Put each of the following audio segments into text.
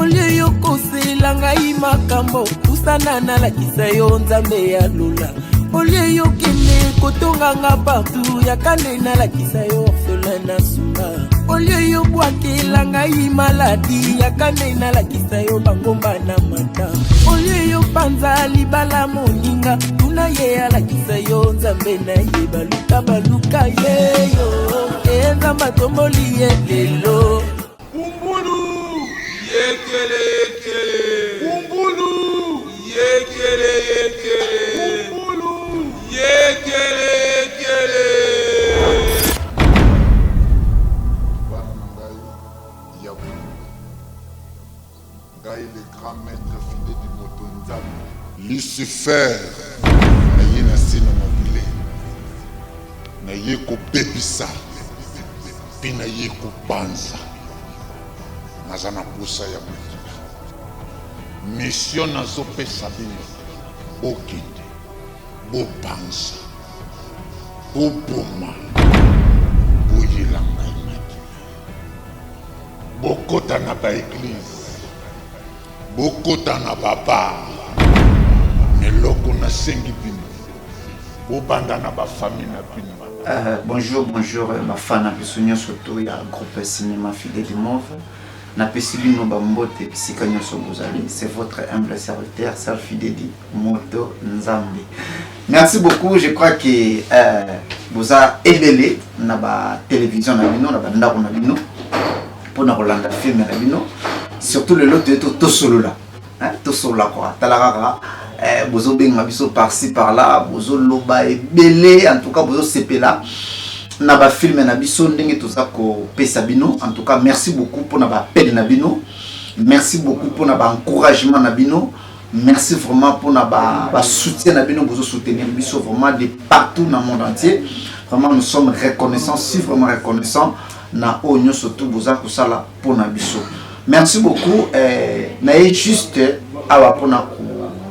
Olie yo kosela ngai makambo pusana na lakisa yo nzambe ya lola. Olie yo kende kotonga nga partout yakande na lakisa yo orphelin na sunga. Olie yo bwakela ngai maladi yakande na lakisa yo bangomba na mata. Olie yo panza libala moninga tuna ye alakisa yo nzambe na ye baluka baluka ye yo nzamba tomboli ye lelo. Umbulu yekele yekele Umbulu yekele yekele Umbulu yekele yekele. Gaï le grand maître fidèle du Motonzam Lucifer naye na sino mobile naye kobebisa mpe naye kobanza naza na posa ya moto mission nazopesa bino bokende bobanza boboma boyela ngai makila bokota na baeglize bokota na babar meloko nasengi bino bobanda na bafamille na bino. Bonjour, ma fan apisunyo surtout ya groupe cinéma Fidèle du Mauve. Napesi bino bambote bisika nyonso bozali. C'est votre humble serviteur Salfi Dedi Moto Nzambe. Merci beaucoup, je crois que vous a ebele na ba télévision na bino na ba ndako na bino pour na kolanda film na bino. Surtout le lot de tout solo là. Hein, tout solo là quoi. Talarara bozo benga biso par-ci par-là, bozo loba ebele, en tout cas bozo sepela na ba film na biso ndenge toza ko pesa bino. En tout cas merci beaucoup pour na ba peine na bino. Merci beaucoup pour na ba encouragement na bino. Merci vraiment pour na ba soutien na bino, bozo soutenir biso vraiment de partout dans le monde entier. Vraiment nous sommes reconnaissants, si vraiment reconnaissants na onyo surtout boza ko sala pour na biso. Merci beaucoup. Naye juste awa pour na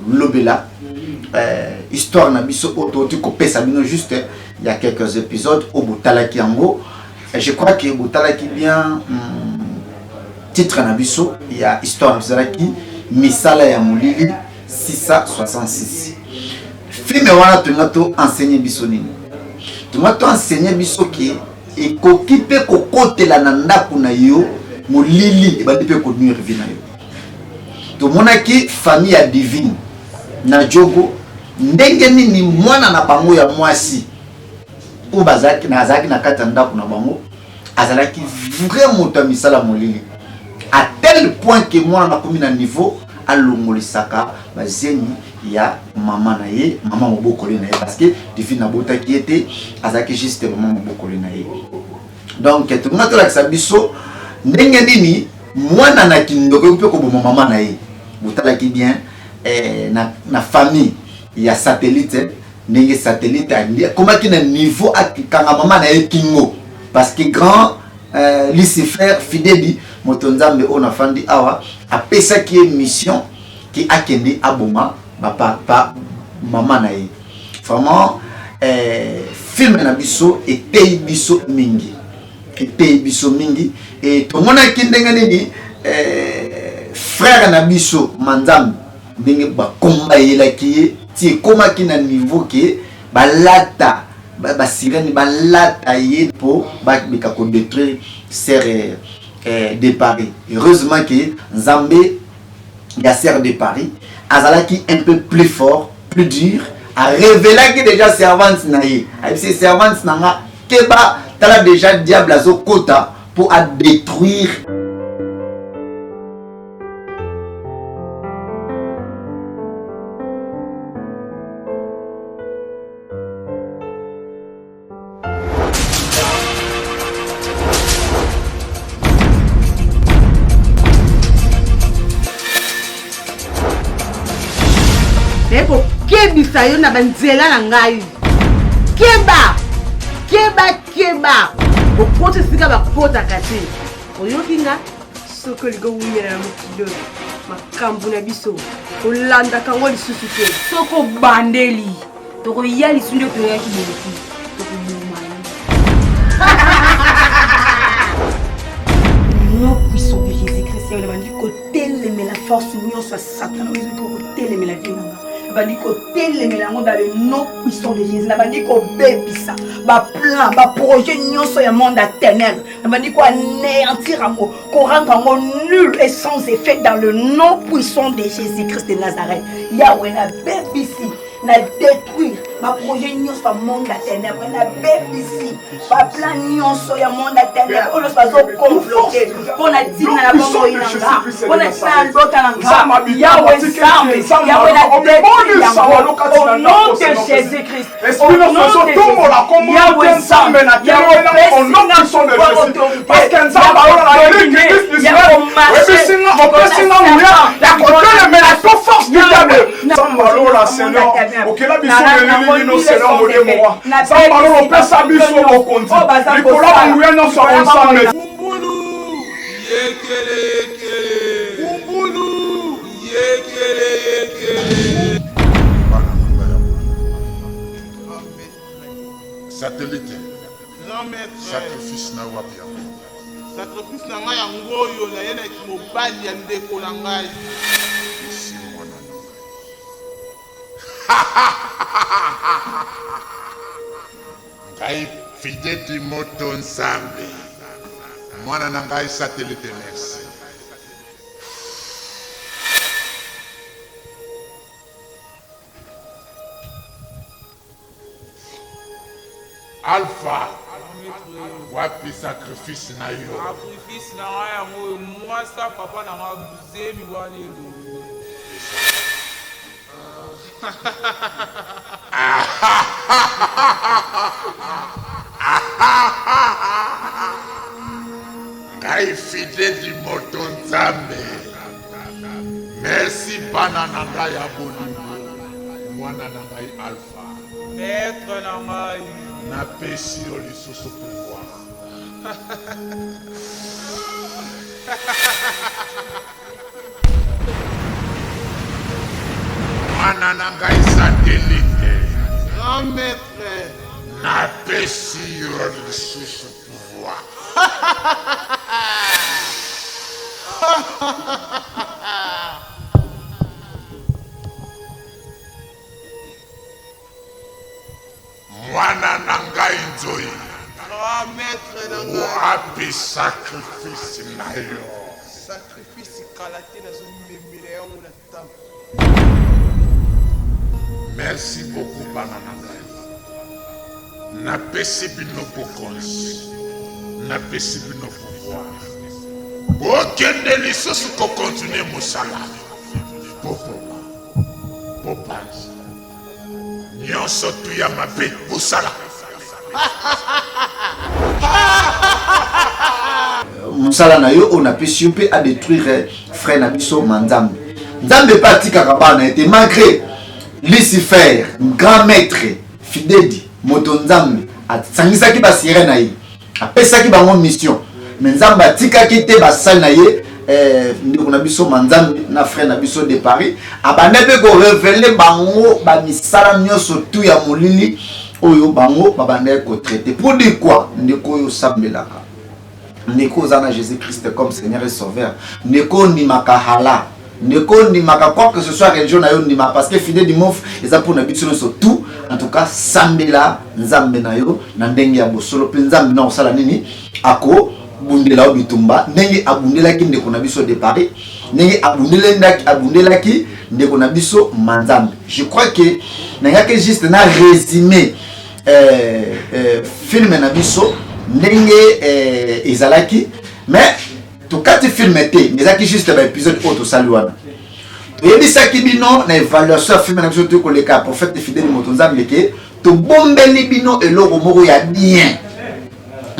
lobela histoire na biso autoti ko pesa bino juste il y a quelques épisodes au botalaki yango. Je crois que botalaki bien titre na biso il y a histoire bizalaki misala ya molili 666. Film wana tungato enseigner biso nini. Tungato enseigner biso ki ekoki pe kokotela na ndako na yo molili ebandi pe ko nuire vie na yo. To monaki famille ya divine na jogo ndenge nini mwana na bango ya mwasi o bazaki na azaki na kata ndako na bango azalaki vraiment to misala molili à tel point que mwana na komi na niveau alongolisaka bazeni ya mama na ye mama mobokoli na ye parce que divine na botaki était azaki juste mama mobokoli na ye. Donc tout le monde la biso ndenge nini mwana na kindoko pe ko bo mama na ye botalaki bien na famille il y a satellite ndenge satellite comment qui na niveau akanga mama na ye kingo parce que grand Lucifer Fidèle Motonzambe on a fandi awa a pesa qui est mission qui akende aboma papa mama na ye vraiment film na biso et biso mingi et tout le monde qui ndenge nini frère na biso manzambe ndenge ba komba yelaki ti koma ki na niveau ke balata ba sirène balata ye po ba bika ko détruire serre de Paris. Heureusement que Nzambe ya serre de Paris azalaki un peu plus fort, plus dur, a révélé que déjà servante na ye. A ces servante na nga keba tala déjà diable azo kota pour à détruire. Eko kebisa yo na banzela na ngai. Keba okote sika bakota kate. Oyoki nga soko ligo wiyela na mokilo. Makambu na biso. Olanda kango lisusu te. Soko bandeli. Toko ya lisundo to yaki beleki. Toko mumana. Non puissant de Jésus-Christ, on a dit que tel force nyonso Satan ko telemela vinanga bandi ko telemela ngo dans le nom puissant de Jésus na bandi ko bebisa ba plan ba projet nyonso ya monde à ténèbres na bandi ko anéantir ngo ko rendre ngo nul et sans effet dans le nom puissant de Jésus-Christ de Nazareth. Yahweh na bebisi na détruire ma projet nyonso ya monde à ténèbres na bebisi ba plan nyonso ya monde à ténèbres on se passe confronter pour na dina na bongo inanga pour na san bota nanga Yahweh Sam Yahweh na détruire au nom de Jésus-Christ au nom de Jésus Yahweh Sam Yahweh au nom de Jésus parce que Nzamba on a Christ Yahweh marcher la contrôle mais la force du diable Nzamba la Seigneur OK la biso le no Seigneur mo de moi Nzamba lo pesa biso mo konti likola nguya no so ensemble Kumbulu yekele Kumbulu yekele Satellite. Sacrifice na wapia. Sacrifice na ngai yango oyo na yena ki mobali ya ndeko na ngai. Isi mwana. Ngai Fidedi moto nzambe. Mwana na ngai Satellite merci. Alpha, wapi sacrifice na yo? Sacrifice na ngai yango oyo mwasa papa na ngai buzemi wana elo. Ngai Fidedi moto nzambe. Merci bana na ngai ya bolingo. Mwana na ngai Alpha. Maître na ngai. Na pesi yo lisusu pouvoir. Mwana na ngai Satellite. Grand maître. Na pesi yo lisusu pouvoir. Mwana na ngai Nzoi. Grand maître na ngai. Wapi sacrifice na yo? Sacrifice kalate na zo memele yango na tam. Merci beaucoup bana na ngai. Na pesi bino bokonzi. Na pesi bino pouvoir. Bokende lisusu ko continuer mosala. Popo. Popanzi. Nyonso tu ya mabe bosala. Mosala na yo on a pu super à détruire frère na biso manzambe. Nzambe pas tika bana était malgré Lucifer, grand maître, Fidedi, moto nzambe, atsangisa ki ba sirena na yi. Apesa ki bango mission. Mais nzamba tika ki te ba sal na ye ndeko na biso manzambe na frère na biso de Paris. Abande pe ko révéler bango ba misala nyonso tu ya molili oyo bango babande ko traiter. Pour dire quoi? Ndeko yo sambelaka. Ndeko zana Jésus-Christ comme Seigneur et Sauveur. Ndeko ni makahala. Ndeko ni maka quoi que ce soit religion na yo ndima parce que fidèle du mof eza pour na biso surtout en tout cas sambela nzambe na yo na ndenge ya bosolo pe nzambe na osala nini ako bundela bitumba ndenge abundelaki ndeko na biso de Paris ndenge abundelaki ndeko na biso manzambe. Je crois que nangaki juste na résumé film na biso ndenge ezalaki mais tout cas tu film était mais ça qui juste un épisode auto saluana et dit ça qui bino na évaluation film na biso to ko le cas prophète fidèle motonzambe leke to bombeli bino eloko moko ya bien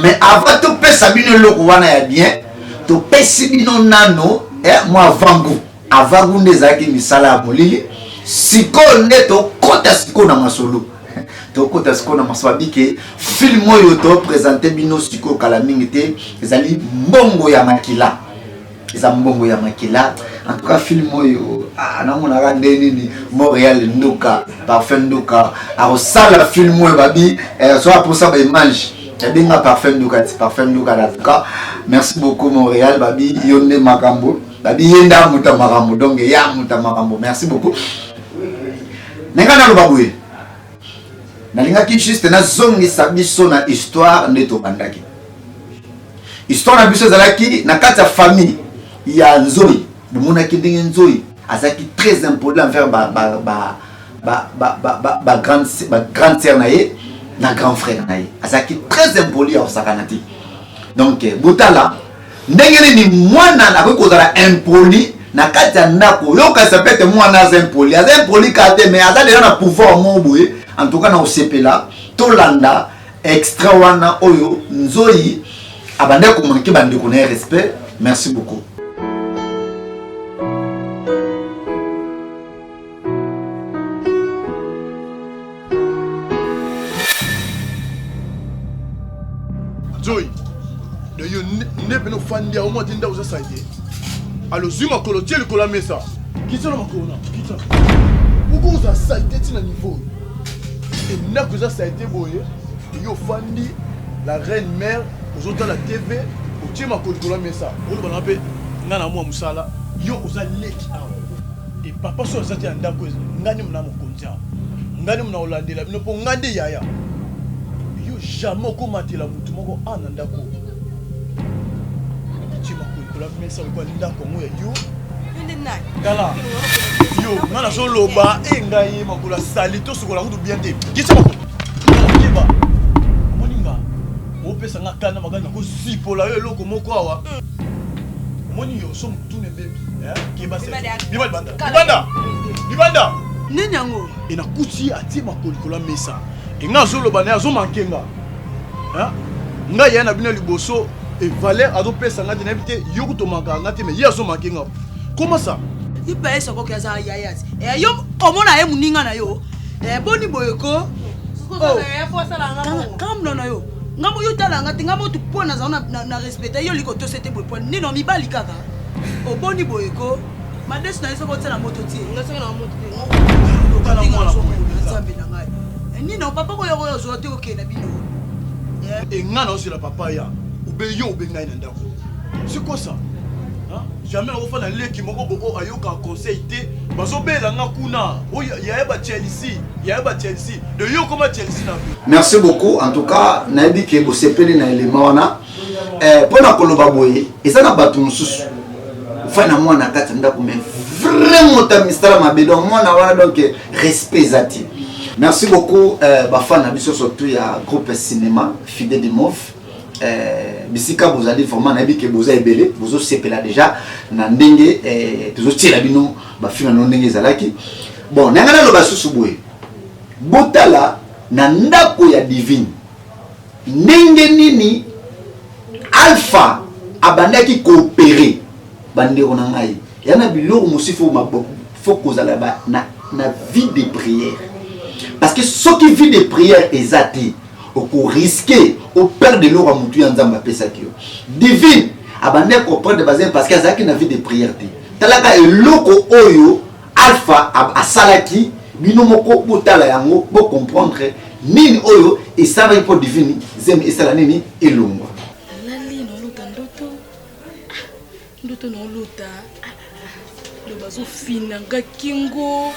mais avant to pesa bino eloko wana ya bien to pesi bino nano moi avant vous ndezaki misala molili siko nde to kota siko na masolo to kota siko na masolo bike film oyo to présenter bino siko kala mingi te ezali mbongo ya makila eza mbongo ya makila en tout cas film oyo namona rande nini Montréal ndoka parfum ndoka arosala film oyo babi soit pour ça ba image Benga parfum ndoka en tout cas merci beaucoup Montréal babi yonde makambo babi yenda muta makambo donc ya muta makambo. Merci beaucoup. Nengana lo baboué. Nalingaki juste na zongi sabiso na histoire ndeto bandaki. Histoire na biso zalaki na kati ya famille ya Nzoi. Mona ki ndenge Nzoi azaki très impoli envers ba grande sœur na ye na grand frère na ye. Azaki très impoli au sakanati. Donc Butala ndenge ni mwana na ko kozala impoli na kati ya ndako yo ka sapete mwana za impoli. Aza impoli kate mais aza déjà na pouvoir moboye. En tout cas na osepela tolanda extra wana oyo Nzoi abande ko manquer bande ko na respect. Merci beaucoup. Nzoi de yo ne beno fandi au moins dinda uza saide. Alors zuma kolotier le kola mesa. Kitso na makona. Kitso. Uko uza saide tina niveau. Et n'a que ça a été boyé. Yo fandi la reine mère aux autres la TV au tima kolikola mesa. On va l'appeler ngana moi musala. Yo oza leki awa. Et papa so zati anda ko ngani mna mo kontia. Ngani mna olandela bino po ngande yaya. Yo jamais ko matela mutu moko ananda ko. Tima kolikola mesa ko ndako mo yo. Kala. Yo, ngana so loba engai makula salito sokola ngudu bien te. Kisa mako. Kiba. Moninga. Opesa ngakana magana ko sipola yo loko moko awa. Moni yo so mutune baby. Kiba se. Biba banda. Bibanda. Bibanda. Nini yango? Ina kuti ati makolikola mesa. Enga so loba na zo mankenga. Nga yana bino liboso et valeur ado pesa ngati na bité yo kutomaka ngati me yaso mankenga. Comment ça? Il paye ce qu'on a yayas. Et yo, comment on a muninga na yo? Boni boyoko. Quand non yo. Ngamo yo talanga ngamo tu pona na respecter yo likoto c'était boy point. Ni no mi bali kaka. O boni boyoko. Mades na eso kotela moto ti. Ngasa na moto ti. Lokala mwana nzambe na ngai. Ni no papa ko yo zo te okena bino. Et ngana aussi la papa ya. Ube yo ube ngai na ndako. C'est quoi ça? Jamais on va aller qui moko boko ayoka conseil té bazo bela ngakuna o ya ba Chelsea de yo comme Chelsea na. Merci beaucoup en tout cas nabi ke bo sepeli na élément wana pona koloba boye eza na batu mususu fana mwana kati ndako mais vraiment ta mistara mabedo mwana wana donc respect zati. Merci beaucoup ba fana biso surtout ya groupe cinéma Fidèle de Mauve. Bisika bozali vraiment nabi ke boza ebele bozo sepela déjà na ndenge tozo tira bino ba fina no ndenge zalaki bon nangana lo basusu boye botala na ndako ya divine ndenge nini alpha abandaki coopérer bandeko na ngai yana biloko mosifo maboko faut kozala ba na vie de prière parce que ce qui vit de prière ezati au risquer au père de l'eau à moutu en zamba pesakio divine abandé comprendre de base parce que ça qui n'a vie de prière talaka et loko oyo alpha a salaki bino moko botala yango bo comprendre nini oyo et ça va pour divine zem et sala nini elongwa lali no luta ndoto no luta le bazo fina ngakingo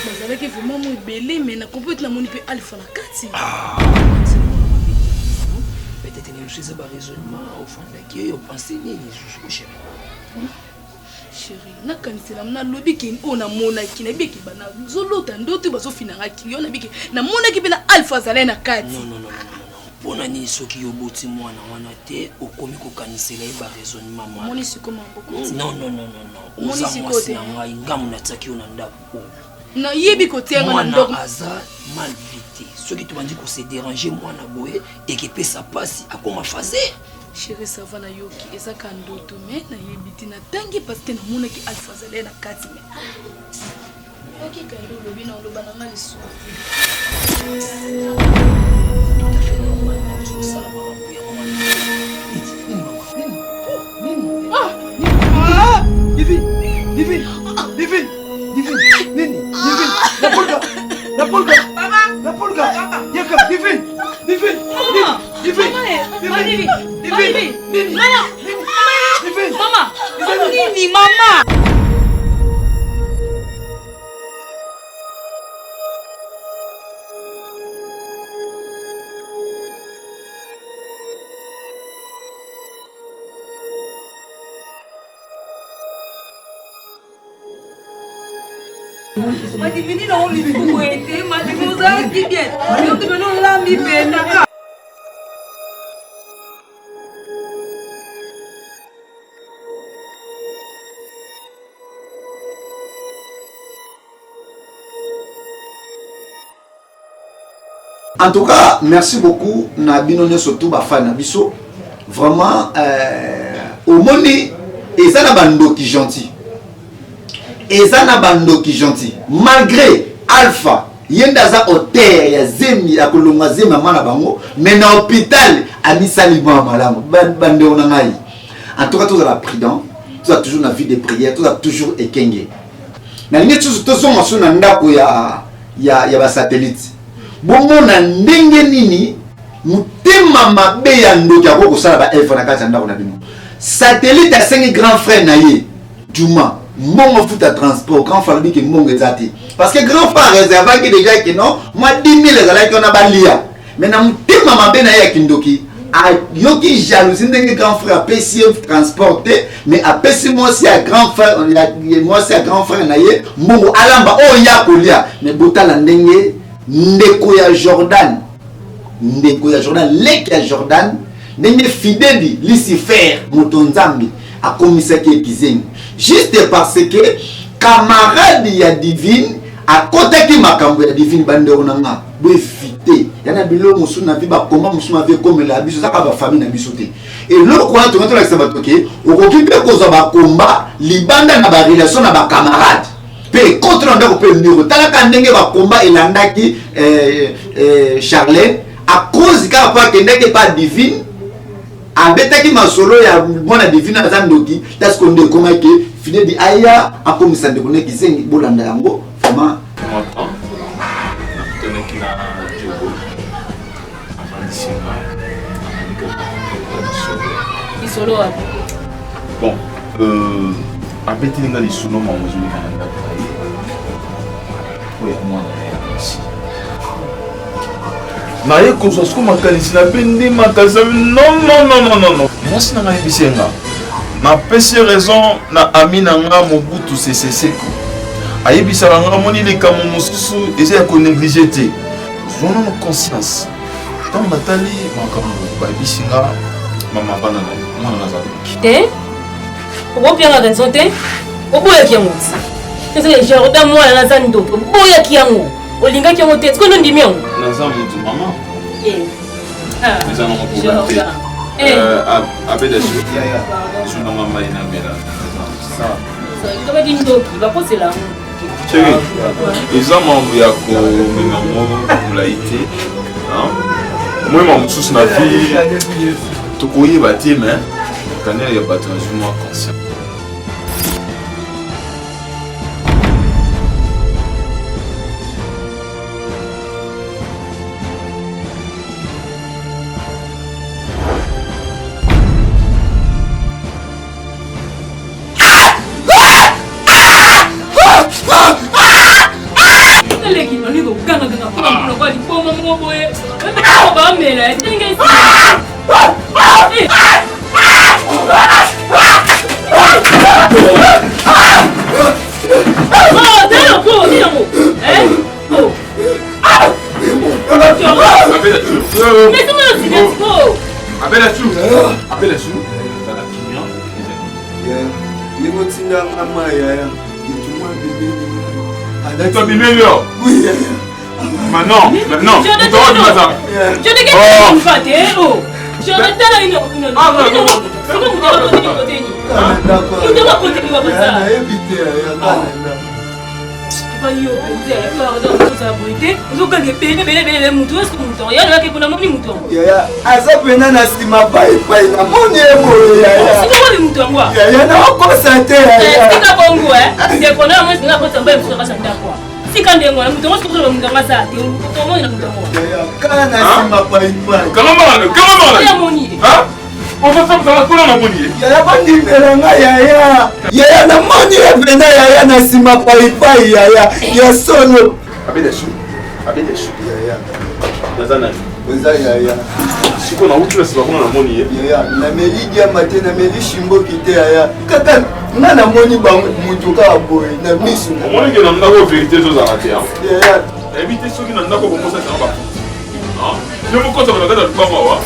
bazalaki vraiment mo belé mais na complète na moni pe alpha na kati. Peut-être que je sais pas raisonnement au fond de qui yo penser ni chérie. Chérie, na kanisela na lobi ki ona mona ki na biki bana zolota ndoto bazo fina ngaki yo na biki na mona ki bela alpha zalé na kati. Non. Pona ni soki yo boti mwana wana te okomi ko kanisela ba raisonnement moi. Moni si comment beaucoup. Non. Moni si côté ngai ngamu na tsaki yo na ndako. Na yebi côté ngana ndoko. Aza mal vité. Ceux qui te dit qu'on s'est dérangé moi na boé et qui peut ça passe à comment fazer. Chérie ça va na yoki eza ka ndoto mais na yebiti na tangi parce que na mona ki alpha zalé na kati mais. OK ka ndo lobi na loba na ngali so. nini mama? Madivini na oli kuwete, madimuza kibye. Yote beno lambi bena. En tout cas, merci beaucoup na bino surtout ba fan na biso. Vraiment au moni et ça na bando qui gentil. Et ça na bando qui gentil. Malgré Alpha yenda za hôtel ya zemi ya kolonga zemi mama bango, mais na hôpital amisali mwa malamu bande on ngai. En tout cas tous la prudent, tous a toujours na vie de prière, tous a toujours ekenge. Na lingi tous so maso na ndako ya ba satellite. Bongo na ndenge nini mutema mabe ya ndoki ako kosala ba elfa na kati ya ndako na bino. Satellite asengi grand frère na ye Juma mbongo futa transport grand frère biki mbongo ezati parce que grand frère réserva ki déjà que non moi 10 000 ezalaki na balia mais na mutema mabe na ye ya kindoki a yoki jalousie ndenge grand frère apesi transporter mais apesi moi si à grand frère moi si à grand frère na ye mbongo alamba o ya kolia mais botala ndenge ndeko ya Jordan leki ya Jordan ndenge fidèle Lucifer motonzambi akomisaki ekizengi juste parce que camarade ya divine akotaki makambo ya divine bandeko nanga befite yana bilo musu na vi ba koma musu ma vie comme la biso saka ba famille na biso te et loko kwa to la seba toke okoki pe koza ba komba libanda na ba relation na ba camarade pe contre ndako pe ndiro talaka ndenge ba komba elandaki Charlène à cause ka pa kendeke pa divine abetaki masolo ya mwana divine azandoki parce qu'on de comment que fidèle di aya akomisa ndeko ne kisengi bolanda yango vraiment bon abeti nga lisuno mamozuli kana ndako ayi oya mwana na ye kozwa siko makanisi na mpe nde makanisi non mwasi na ngai bisenga napesi raison na ami na nga Mobutu Sese Seko ayebisaka nga moni likambo mosusu eza ya konéglige te zwana na conscience ntango natali makambo bayebisi nga mama bana na ye mwana nazalaki te okopianga raison te oboyaki yango te Jordan mwana naza ndoto oboyaki yango olingaki yango te sikoyo ndimi yango naza motu mama eza na maproblème te abeda suna mama inamela chéri eza mambo ya komema molai te moyema mosusu na vie tokoyeba te mais kanele ya bato nazwi mwa conscient Maintenant, je ne ozosambisanga kuna na moni ye yaya bandimela nga yaya namoni ye mpena yaya na nsima paipai yaya ya solo abedesu yaya naza nani oza yaya siko nauti na nsima kuna na moni ye yaya nameli diama te nameli shimboki te yaya kaka nga namoni mutu kaka boye na misu omonike na ndako verité ezozala te yaya nayebi te soki na ndako bomosasanga bafuti nde mokotama na kati ya lupango awa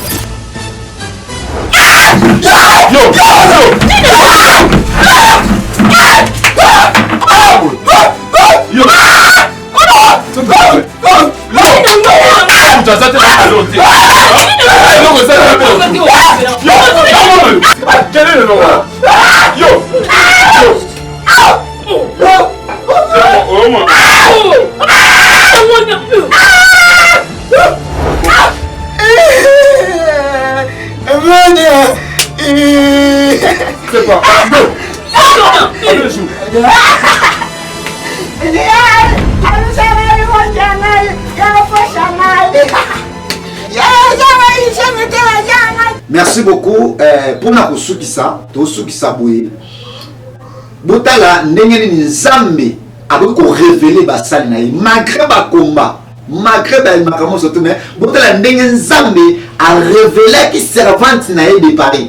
C'est pas. Merci beaucoup pour na kosukisa tosukisa boye botala ndenge nini nzambe akoki korevele basali na ye malgré bakomba malgré balimaka surtout mais botala ndenge nzambe arevelaki servante na ye de Paris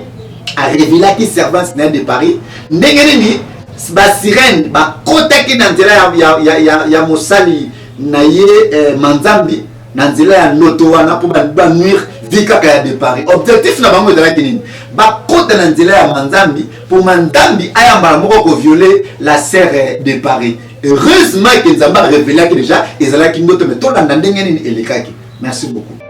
arevelaki servante na ye de Paris ndenge nini basirene bakotaki na nzela ya mosali na ye manzambi na nzela ya loto wana mpo banuire vi kaka ya de Paris objectif na bango ezalaki nini bakota na nzela ya manzambi mpo manzambi ayambala moko koviole la sere de Paris heureusement ke nzambe arevelaki déjà ezalaki ndoto me tolanda ndenge nini elekaki merci beaucoup.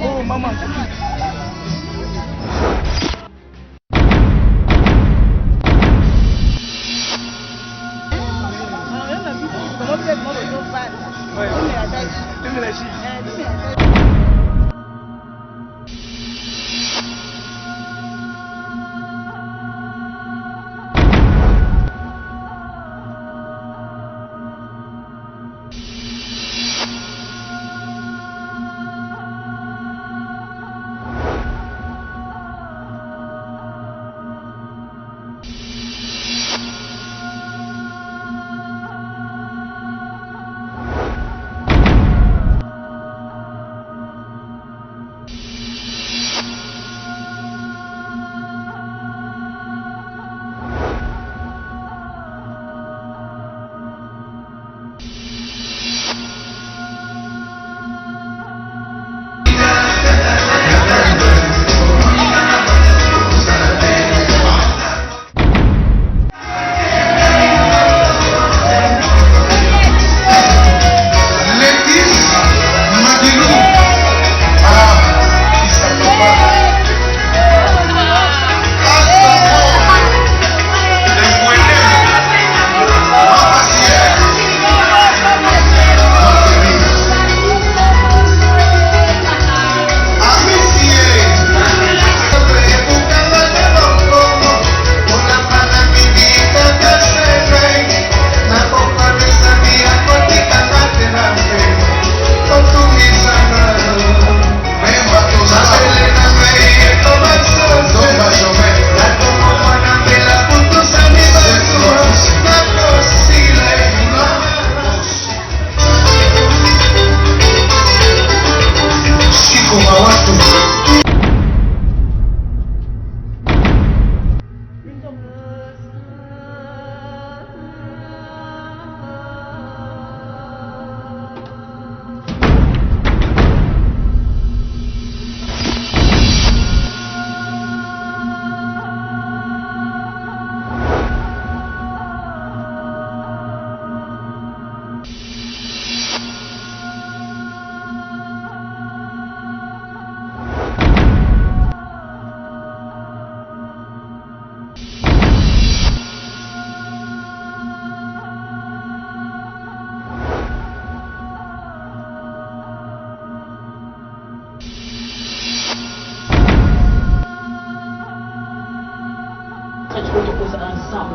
Oh, maman.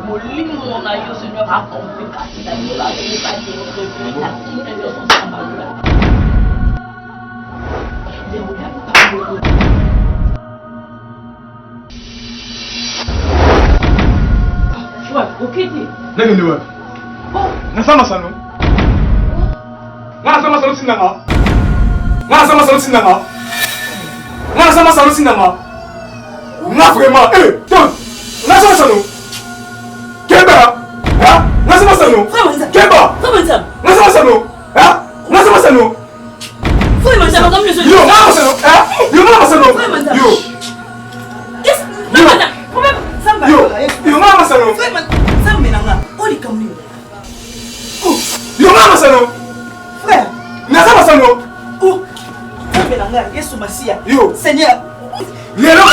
molimo na yo Seigneur accompli kasi na yo la vie pas de notre vie la vie de son sambalola. Ouais, ok dit. Nani ni wewe? Nasema sana. Nasema sana sinanga. Nasema sana sinanga. Nasema sana sinanga. Na vraiment toi. Nasema sana. Keba. Ha? Nasema sana. Keba. Nasema sana. Ha? Nasema sana. Vraiment ça comme les autres. Yo, nasema sana. Ha? Yo, nasema sana. Yo. Yo, nasema sana. Yo mama sano. Frère. Nasema sano. Oh. Kabelanga Yesu Masia. Yo. Seigneur. Lelo ko.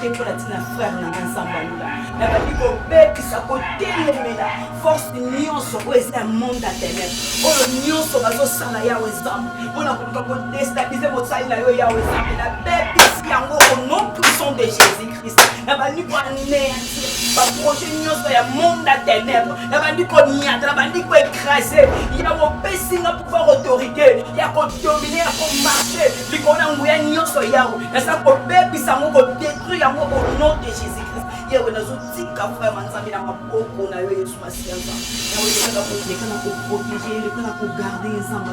Pour la tina frère na ensemble na bandi ko bebisa ko telemela force nyonso ko eza monde à ténèbres oyo nyonso bazosala yawe zambe mpona koluka kodestabilize mosali na yo yawe zambe na bebisi yango au nom puissant de Jésus-Christ na bandi ko anéantir baprojet nyonso ya monde à ténèbres na bandi ko nyata na bandi ko écraser ya mopesinga pouvoir autorité ya kodominer ya komarche likolo ya nguya nyonso yawe nasa kobebisa yango kodétruire yango au nom de Jésus-Christ yewe nazotika frère manzambe na maboko na yo Yesu masianza yawe lekana koprotéger lekana kogarde nzambe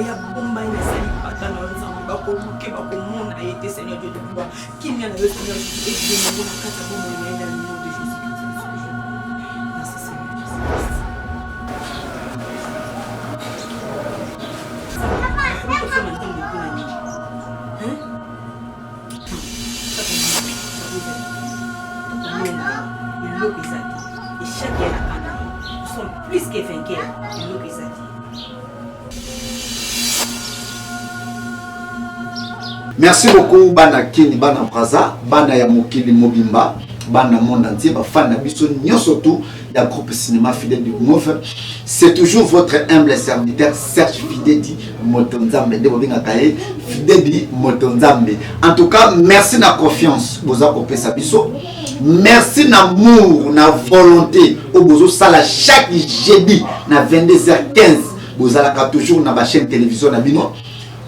ya bomba inasali pata na nzambe bakoluke bakomona ete Seigneur Dieu de gloire kimia na yo Seigneur Jésus et Dieu na kata bomba na yo dans le nom de Jésus-Christ. Merci Seigneur Jésus-Christ. Et chaque année, nous sommes plus que vainqueurs de nos Merci beaucoup bana Kini bana Braza bana ya mokili mobimba bana monde entier ba fan na biso nyonso tout ya groupe cinéma Fidèle du Move. C'est toujours votre humble serviteur Serge Fidèle Motonzambe de bobinga kae Fidèle Motonzambe. En tout cas, merci na confiance boza ko pesa biso. Merci d'amour, na volonté au bozo sala chaque jeudi na 22h15 bozala ka toujours na ba chaîne télévision na bino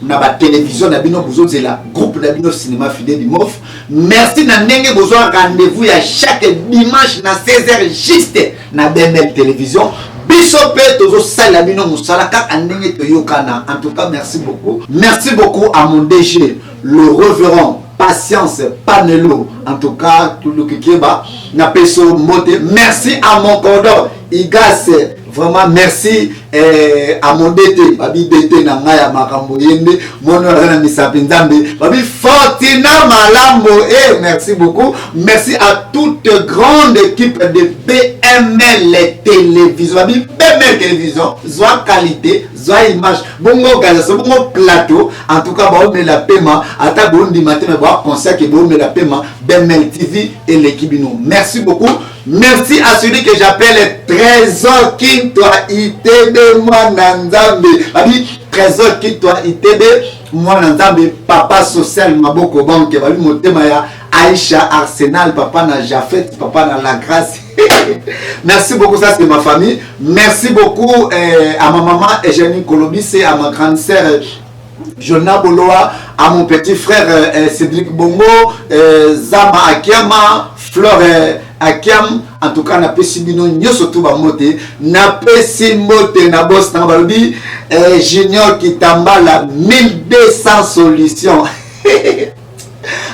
na ba télévision na bino bozo zela groupe na bino cinéma Fidèle du Move. Merci na ndenge bozo rendez-vous ya chaque dimanche na 16h juste na BML télévision biso pe tozo sala bino musala ka ndenge to yokana. En tout cas, merci beaucoup. Merci beaucoup à mon DG le révérend Patience Panelo, en tout cas tout le kikeba na peso moté. Merci à mon cordon Igas, vraiment merci à mon DT babi DT na ngaya makambo yende mono na misapinzambe babi Fortina Malambo et merci beaucoup. Merci à toute grande équipe de BML télévision babi BML télévision soit qualité soit image bongo organisation bongo plateau. En tout cas ba on la paiement ata bondi matin mais ba conseil que bon la paiement BML TV et l'équipe nous. Merci beaucoup. Merci à celui que j'appelle Trésor Kintoa ITB Mwananzambe. Babi Trésor Kintoa ITB Mwananzambe, papa social Maboko Banque. Babi motema ya Aïcha Arsenal, papa na Jafet, papa na La Grâce. Merci beaucoup, ça c'est ma famille. Merci beaucoup à ma maman Eugénie Kolobisse, à ma grande sœur Jonah Boloa, à mon petit frère Cédric Bongo, Zama Akiama, Flore Akiam. En tout cas, na pesi bino nyoso tout ba moté, na pesi moté na boss na balobi Junior Kitambala 1200 solutions.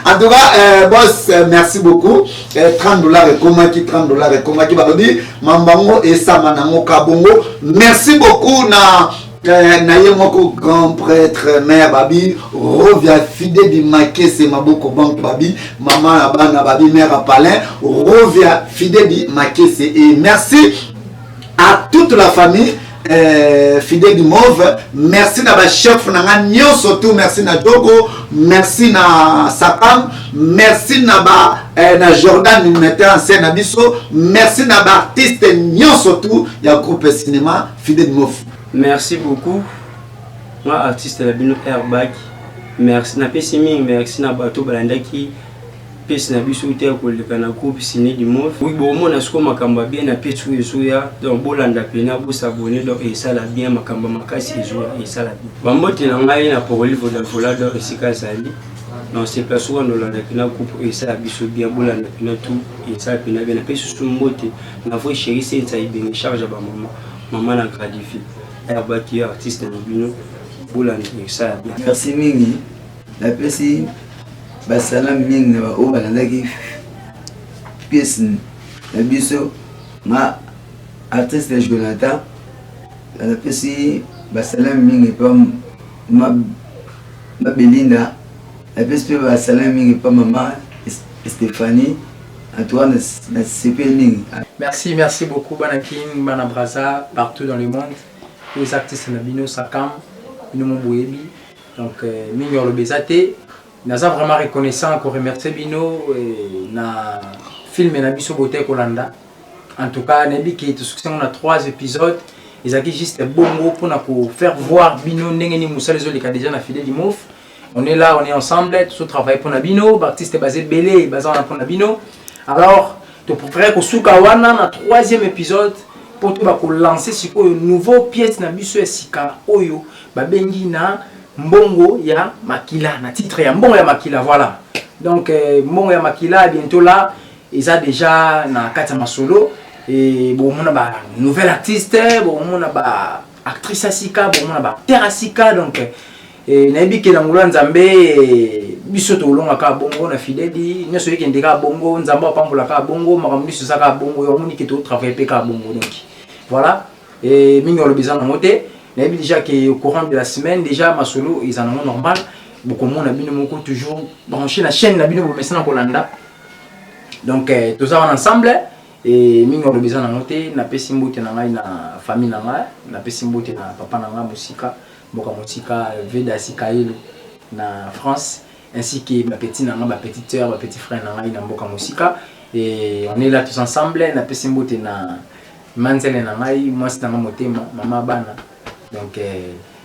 En tout cas, boss, merci beaucoup. $30 et comment qui $30 et comment qui balobi mambango et samanango kabongo. Merci beaucoup na naye moko grand prêtre mère babi revient fidèle du maquet c'est maboko banque babi maman abana babi mère à Palin revient fidèle du maquet c'est et merci à toute la famille Fidèle du Mauve, merci na ba chef na nyo surtout merci na Dogo, merci na Sakam, merci na ba na Jordan metteur en scène na biso, merci na ba artiste nyo surtout ya groupe cinéma Fidèle du Mauve. Merci beaucoup. Moi artiste la bino Airbag. Merci na pesimi, merci na bato balandaki. Pes na biso te ko le kana groupe ciné du Mauve. Oui bon mon asko makamba bien na petu ezoya donc bolanda pena bo s'abonner donc et ça la bien makamba makasi ezoya et ça la bien. Bambote na ngai na pour livre de volado esika sali. Non c'est place où on landa pena groupe et ça la biso bien bolanda pena tout et ça pena bien na pesu sumbote na voi chérie c'est ça bien charge ba maman na gradifie. Airbag artiste na bino bolanda et ça bien. Merci mingi. La pesi basalam mingi na o balandaki pièce na biso ma artiste Jonathan la pesi basalam mingi pa ma Belinda la pesi basalam mingi pa maman Stéphanie Antoine na CP mingi. Merci beaucoup Banaking Bana Braza partout dans le monde les artistes na bino Sakam bino Moboyebi donc mingi le bezate. Nous sommes vraiment reconnaissants pour remercier Bino na film na biso bote Kolanda. En tout cas, Nabi qui est succès on a 3 épisodes. Ils ont juste bongo pour faire voir Bino ndengeni Moussa les olika déjà na Fidèle du Mauve. On est là, on est ensemble, tout travail pour na Bino, artiste basé belé, basé pour na Bino. Alors, tu pourrais que suka wana na 3e épisode pour te lancer sur une nouvelle pièce na biso esika oyo ba bengi na Mbongo ya Makila, na titre ya Mbongo ya Makila, voilà. Donc Mbongo ya Makila bientôt là, ils ont déjà na kata masolo et bon on a ba nouvelle artiste, bon on a ba actrice asika, bon on a ba acteur asika donc na ebiki na ngula nzambe biso to longa ka bongo na fidèle nyoso yeke ndeka bongo nzamba pambola ka bongo makambi so saka bongo yo moni ki to travailler pe ka bongo donc voilà et mingo le besoin monter. Déjà que au courant de la semaine, déjà ma solo ils en ont normal. Beaucoup de monde a bien toujours branché la chaîne, la bien maintenant Kolanda. Donc tout ça ensemble et mingo le besoin noter na pesimbote na ngai na famille na ngai na pesimbote na papa na ngai musika boka musika Veda Sikaelo na France ainsi que ma petite na ma petite sœur ma petit frère na ngai na boka musika et on est là tous ensemble na pesimbote na manzele na ngai moi c'est na motema mama bana. Donc,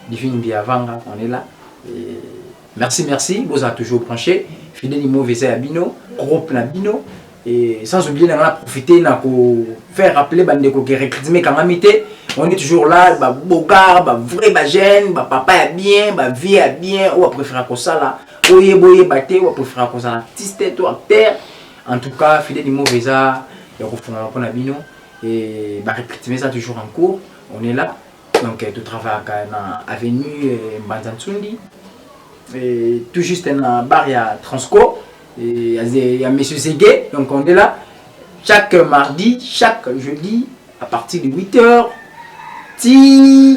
Divine Biavanga, on est là. Et merci, vous avez toujours branché. Fidèle du Mauve à Bino, groupe na Bino. Et sans oublier, on a profité de faire rappeler que recrutement Kamamité. On est toujours là, beau gars, vrai jeune, papa est bien, vie est bien. On préfère que ça là. Oye, boye, bate, on préfère que ça artiste, acteur. En tout cas, Fidèle du Mauve à Bino. Et recrutement ça toujours en cours. On est là. Donc tu travailles à l'avenue Mbanzantsundi, tout juste dans bar à Transco, et il y a M. Zegué, donc on est là chaque mardi, chaque jeudi à partir de 8h,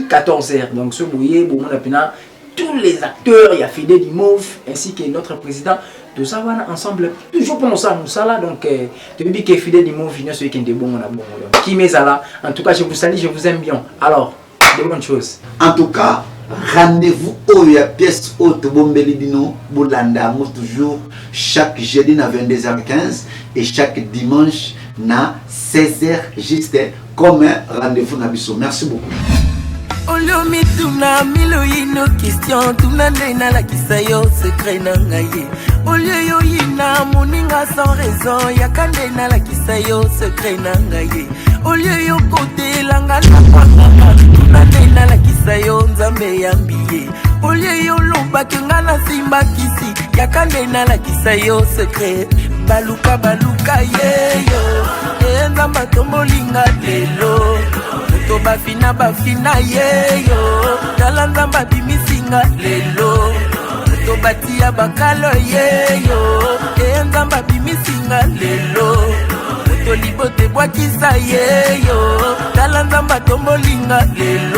14h. Donc ce bouillé, bon, on a tous les acteurs, il y a Fidèle du Mauve ainsi que notre président. Tout ça va ensemble, toujours pour nous ça là. Donc tu me dis que Fidèle du Mauve, il y a ceux qui sont bons, on a bon. Qui met ça là? En tout cas, je vous salue, je vous aime bien. Alors, de bonnes choses. En tout cas, rendez-vous au pièce haute Bombeli Dino, Bolanda, toujours chaque jeudi à 22h15 et chaque dimanche à 16h juste comme un rendez-vous Nabiso. Merci beaucoup. Oliomi tuna milo ino question tuna nena la kisayo secret na ngaye olio yo ina moninga sans raison yakande na la kisayo secret na ngaye olio yo kote langa na panga tuna nena la kisayo nzambe yambiye olio yo loba kenga na simba kisi yakande na la kisayo secret baluka yeyo nzamba tombolinga lelo to bafina yeyo tala nzamba bimisinga lelo to batia bakalo yeyo nzamba bimisinga lelo to libote bwakisa yeyo tala nzamba tombolinga lelo